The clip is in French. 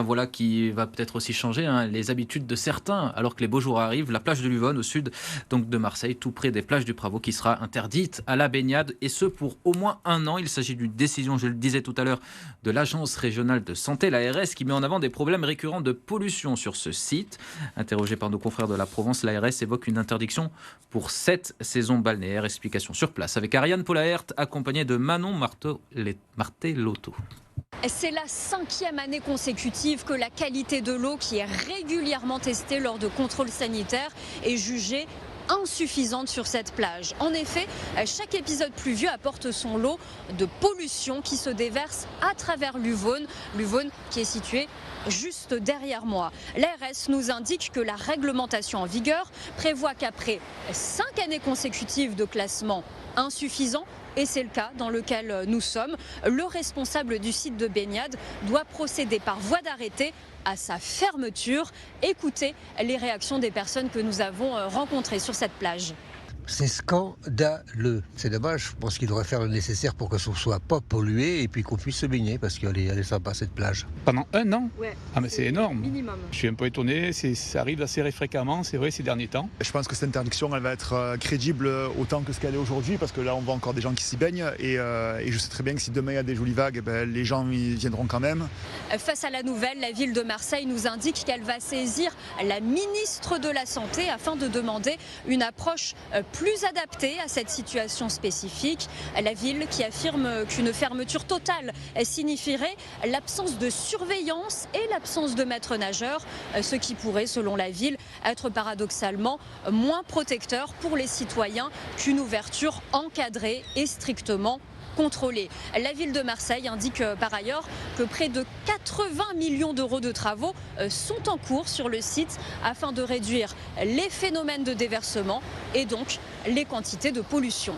Voilà qui va peut-être aussi changer les habitudes de certains, alors que les beaux jours arrivent. La plage de Luvonne, au sud donc de Marseille, tout près des plages du Pravo, qui sera interdite à la baignade, et ce pour au moins un an. Il s'agit d'une décision, je le disais tout à l'heure, de l'Agence régionale de santé, l'ARS, qui met en avant des problèmes récurrents de pollution sur ce site. Interrogé par nos confrères de la Provence, l'ARS évoque une interdiction pour 7 saisons balnéaires. Explication sur place avec Ariane Polaert, accompagnée de Manon Martellotto. C'est la 5e année consécutive que la qualité de l'eau, qui est régulièrement testée lors de contrôles sanitaires, est jugée insuffisante sur cette plage. En effet, chaque épisode pluvieux apporte son lot de pollution qui se déverse à travers l'Uvonne qui est située juste derrière moi. L'ARS nous indique que la réglementation en vigueur prévoit qu'après 5 années consécutives de classement insuffisant, et c'est le cas dans lequel nous sommes, le responsable du site de baignade doit procéder par voie d'arrêté à sa fermeture. Écoutez les réactions des personnes que nous avons rencontrées sur cette plage. C'est scandaleux. C'est dommage, je pense qu'il devrait faire le nécessaire pour que ce ne soit pas pollué et puis qu'on puisse se baigner parce qu'elle est sympa cette plage. Pendant un an? Ouais, ah mais c'est énorme. Minimum. Je suis un peu étonné, ça arrive assez fréquemment, c'est vrai, ces derniers temps. Je pense que cette interdiction, elle va être crédible autant que ce qu'elle est aujourd'hui, parce que là, on voit encore des gens qui s'y baignent, et je sais très bien que si demain il y a des jolies vagues, les gens y viendront quand même. Face à la nouvelle, la ville de Marseille nous indique qu'elle va saisir la ministre de la Santé afin de demander une approche plus adaptée à cette situation spécifique. La ville qui affirme qu'une fermeture totale signifierait l'absence de surveillance et l'absence de maîtres nageurs, ce qui pourrait, selon la ville, être paradoxalement moins protecteur pour les citoyens qu'une ouverture encadrée et strictement contrôlée. La ville de Marseille indique par ailleurs que près de 80 millions d'euros de travaux sont en cours sur le site afin de réduire les phénomènes de déversement et donc les quantités de pollution.